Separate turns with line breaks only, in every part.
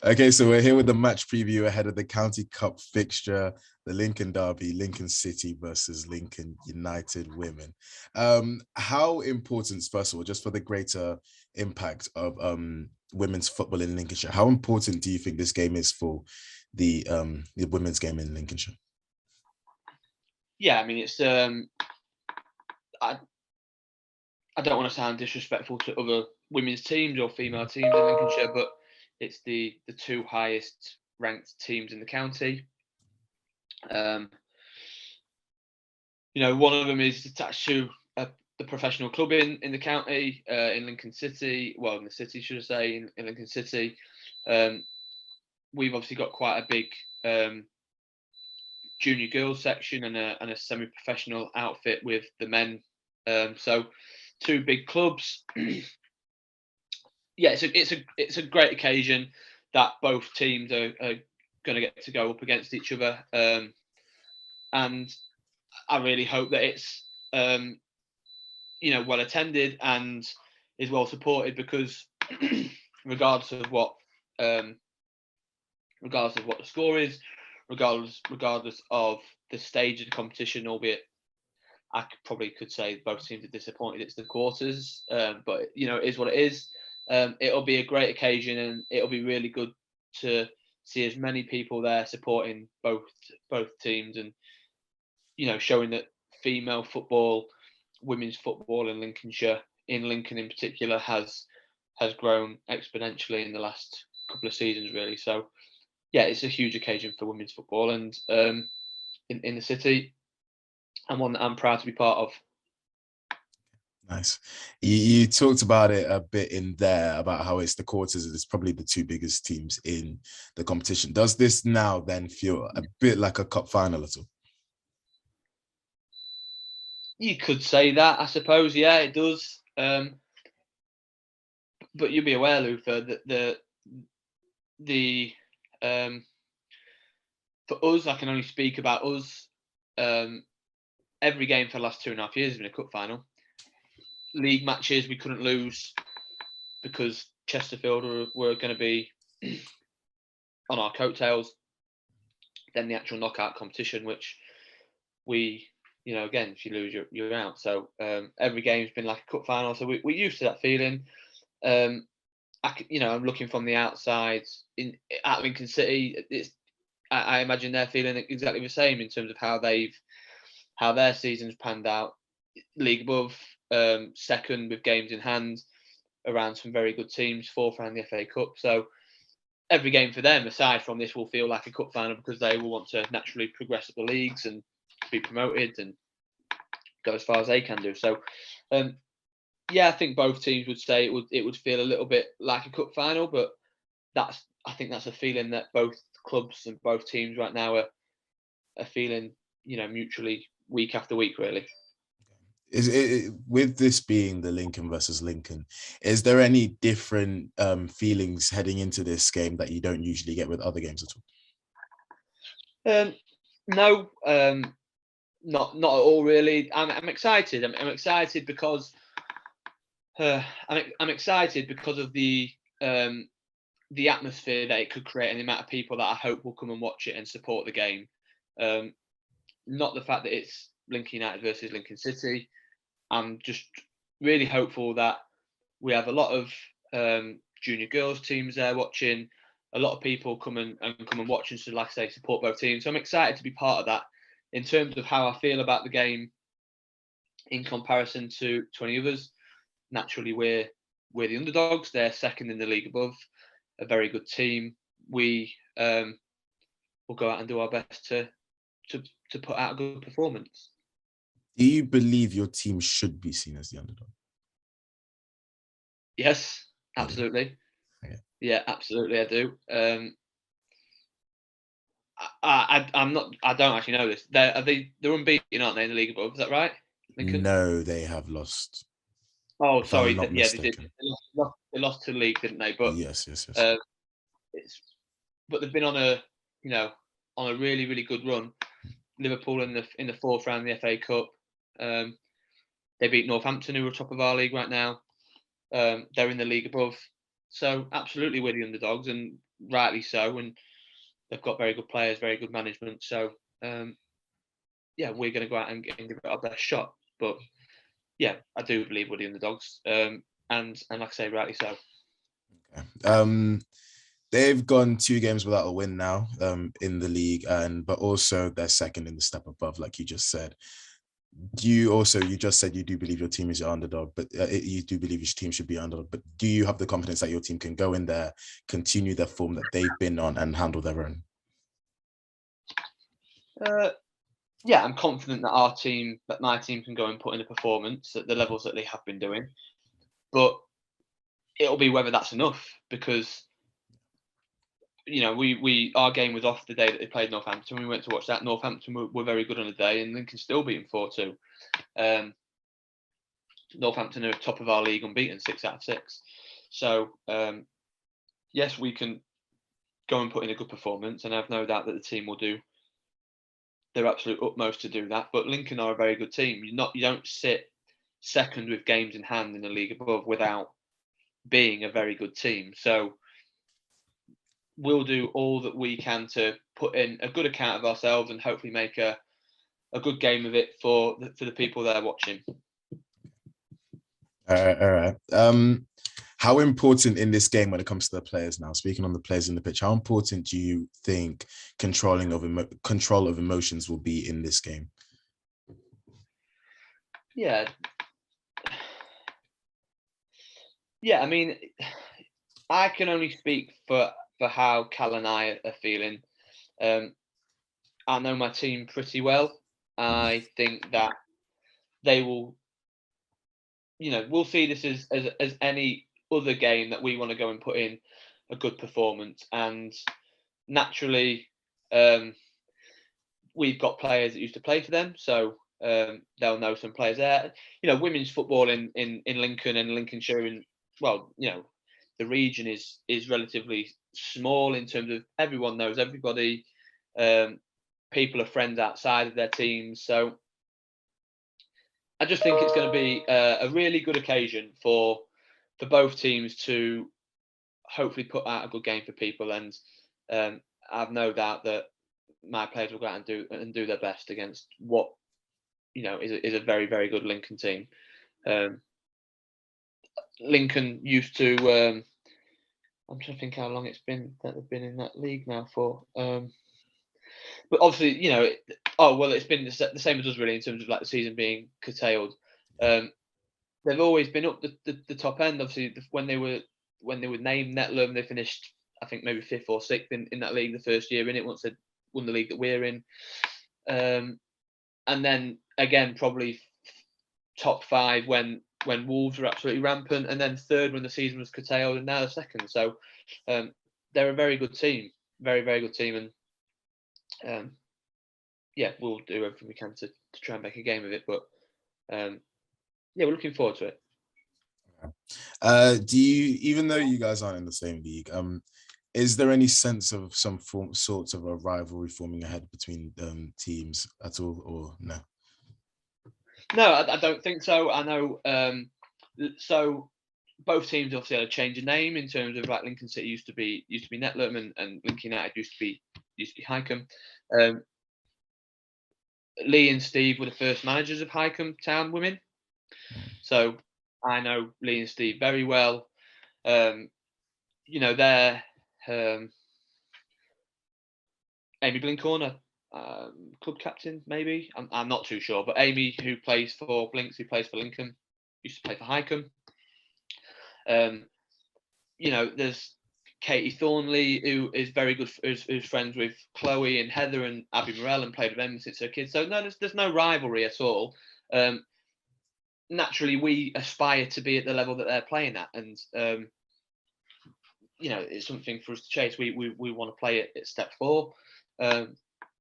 Okay, so we're here with the match preview ahead of the County Cup fixture, the Lincoln Derby, Lincoln City versus Lincoln United women. How important, first of all, just for the greater impact of women's football in Lincolnshire, how important do you think this game is for the women's game in Lincolnshire?
Yeah, I mean, it's I don't want to sound disrespectful to other women's teams or female teams in Lincolnshire, but it's the two highest ranked teams in the county. One of them is attached to the professional club in the county, in Lincoln City. Well, in the city, should I say, in Lincoln City. We've obviously got quite a big junior girls section and a semi-professional outfit with the men. So two big clubs. Yeah, it's a great occasion that both teams are going to get to go up against each other, and I really hope that it's well attended and is well supported, because regardless of what the score is, regardless of the stage of the competition, albeit I probably could say both teams are disappointed it's the quarters, but it is what it is. It'll be a great occasion, and it'll be really good to see as many people there supporting both teams, and showing that female football, women's football in Lincolnshire, in Lincoln in particular, has grown exponentially in the last couple of seasons, really. So yeah, it's a huge occasion for women's football, and in the city, and one that I'm proud to be part of.
Nice. You talked about it a bit in there about how it's the quarters, and it's probably the two biggest teams in the competition. Does this now then feel a bit like a cup final at all?
You could say that, I suppose. Yeah, it does. But you'll be aware, Luther, that for us, I can only speak about us. Every game for the last 2.5 years has been a cup final. League matches we couldn't lose because Chesterfield were going to be on our coattails. Then the actual knockout competition, which we, again, if you lose, you're out. So every game's been like a cup final. So we're used to that feeling. I'm looking from the outside at Lincoln City. I imagine they're feeling exactly the same in terms of how their season's panned out. League above, second with games in hand around some very good teams, fourth around the FA Cup. So every game for them, aside from this, will feel like a cup final, because they will want to naturally progress up the leagues and be promoted and go as far as they can do. So I think both teams would say it would feel a little bit like a cup final, but I think that's a feeling that both clubs and both teams right now are feeling, mutually week after week, really.
Is it, with this being the Lincoln versus Lincoln, is there any different feelings heading into this game that you don't usually get with other games at
all? No, not at all, really. I'm excited. I'm excited because I'm excited because of the atmosphere that it could create and the amount of people that I hope will come and watch it and support the game. Not the fact that it's Lincoln United versus Lincoln City. I'm just really hopeful that we have a lot of junior girls teams there watching, a lot of people come and watch, and so, like I say, support both teams. So I'm excited to be part of that. In terms of how I feel about the game in comparison to any others, naturally we're the underdogs. They're second in the league above, a very good team. We will go out and do our best to put out a good performance.
Do you believe your team should be seen as the underdog?
Yes, absolutely.
Okay.
Yeah, absolutely, I do. I'm not. I don't actually know this. They're unbeaten, aren't they, in the league above? Is that right, Lincoln?
No, they have lost.
Oh, sorry.
Yeah,
they did. They lost to the league, didn't they? But
yes.
But they've been on a really, really good run. Liverpool in the fourth round of the FA Cup. They beat Northampton, who are top of our league right now. They're in the league above. So absolutely we're the underdogs, and rightly so. And they've got very good players, very good management. So yeah, we're going to go out and give it our best shot. But yeah, I do believe we're the underdogs, and like I say, rightly so.
Okay. They've gone 2 games without a win now in the league, but also they're second in the step above, like you just said. You just said you do believe your team is your underdog, but you do believe your team should be underdog. But do you have the confidence that your team can go in there, continue their form that they've been on, and handle their own?
Yeah, I'm confident that my team can go and put in a performance at the levels that they have been doing. But it'll be whether that's enough, because our game was off the day that they played Northampton. We went to watch that. Northampton were very good on the day, and Lincoln still beat them 4-2. Northampton are top of our league, unbeaten, 6 out of 6. So yes, we can go and put in a good performance, and I have no doubt that the team will do their absolute utmost to do that. But Lincoln are a very good team. You don't sit second with games in hand in the league above without being a very good team. So we'll do all that we can to put in a good account of ourselves and hopefully make a good game of it for the people there watching.
All right. How important in this game when it comes to the players now, speaking on the players in the pitch, how important do you think control of emotions will be in this game?
Yeah, I mean, I can only speak for how Cal and I are feeling. I know my team pretty well. I think that they will, we'll see this as any other game that we want to go and put in a good performance. And naturally, we've got players that used to play for them, so they'll know some players there. Women's football in Lincoln and Lincolnshire, and the region is relatively small in terms of everyone knows everybody. People are friends outside of their teams, so I just think it's going to be a really good occasion for both teams to hopefully put out a good game for people, and I've no doubt that my players will go out and do their best against what is a very, very good Lincoln team. Lincoln used to. I'm trying to think how long it's been that they've been in that league now for. But obviously, it's been the same as us really in terms of like the season being curtailed. They've always been up the top end. Obviously, when they were named Netlham, they finished I think maybe 5th or 6th in that league the first year in it. Once they won the league that we're in, and then again probably top 5 when Wolves were absolutely rampant, and then 3rd when the season was curtailed, and now the 2nd. So they're a very good team, very, very good team, and we'll do everything we can to try and make a game of it. But we're looking forward to it.
Do you, even though you guys aren't in the same league, is there any sense of some sorts of a rivalry forming ahead between teams at all, or no?
No, I don't think so. I know. So both teams obviously had a change of name in terms of like Lincoln City used to be Netlham, and Lincoln United used to be Highcombe. Lee and Steve were the first managers of Highcombe Town Women, so I know Lee and Steve very well. They're Amy Blinkhorn, club captain, maybe. I'm not too sure, but Amy, who plays for Blinks, who plays for Lincoln, used to play for Highcombe. There's Katie Thornley, who is very good, who's friends with Chloe and Heather and Abby Morell, and played with them since her kids. So no, there's no rivalry at all. Naturally, we aspire to be at the level that they're playing at, and it's something for us to chase. We want to play at step 4, and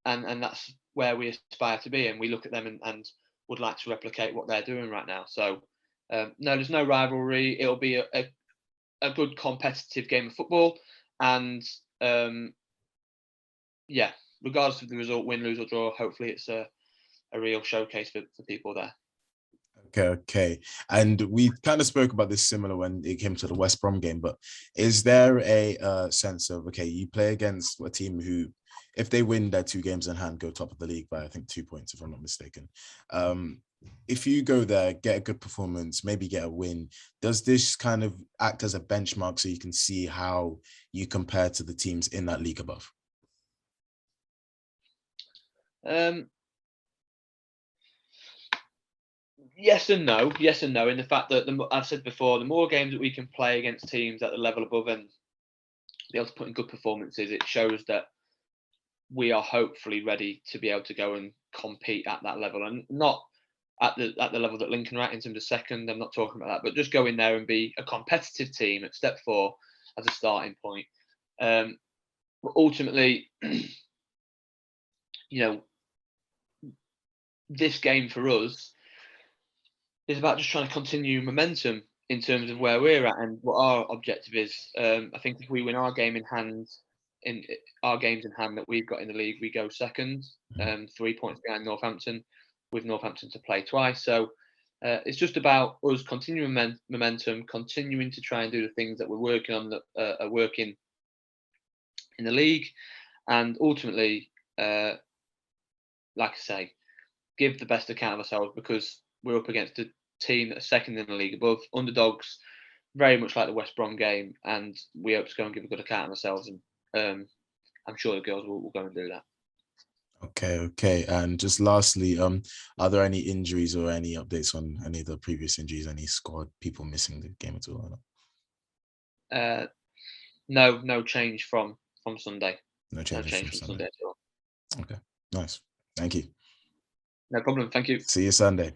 that's where we aspire to be. And we look at them and would like to replicate what they're doing right now. So no, there's no rivalry. It'll be a good competitive game of football, and regardless of the result, win, lose or draw, hopefully it's a real showcase for people there.
Okay. And we kind of spoke about this similar when it came to the West Brom game, but is there a sense of, okay, you play against a team who, if they win their 2 games in hand, go top of the league by, I think, 2 points, if I'm not mistaken. If you go there, get a good performance, maybe get a win, does this kind of act as a benchmark so you can see how you compare to the teams in that league above?
Yes and no. Yes and no. In the fact that I've said before, the more games that we can play against teams at the level above and be able to put in good performances, it shows that we are hopefully ready to be able to go and compete at that level, and not at the level that Lincoln are at in terms of second. I'm not talking about that, but just go in there and be a competitive team at step 4 as a starting point. But ultimately, this game for us is about just trying to continue momentum in terms of where we're at and what our objective is. I think if we win our game in hand, in our games in hand that we've got in the league, we go second, 3 points behind Northampton, with Northampton to play twice. So it's just about us continuing momentum, continuing to try and do the things that we're working on that are working in the league, and ultimately, like I say, give the best account of ourselves, because we're up against a team that are second in the league above, underdogs, very much like the West Brom game, and we hope to go and give a good account of ourselves. And I'm sure the girls will go and do that.
Okay. And just lastly, are there any injuries or any updates on any of the previous injuries? Any squad people missing the game at all?
No change from Sunday.
No change from Sunday
at all.
Okay, nice. Thank you.
No problem. Thank you.
See you Sunday.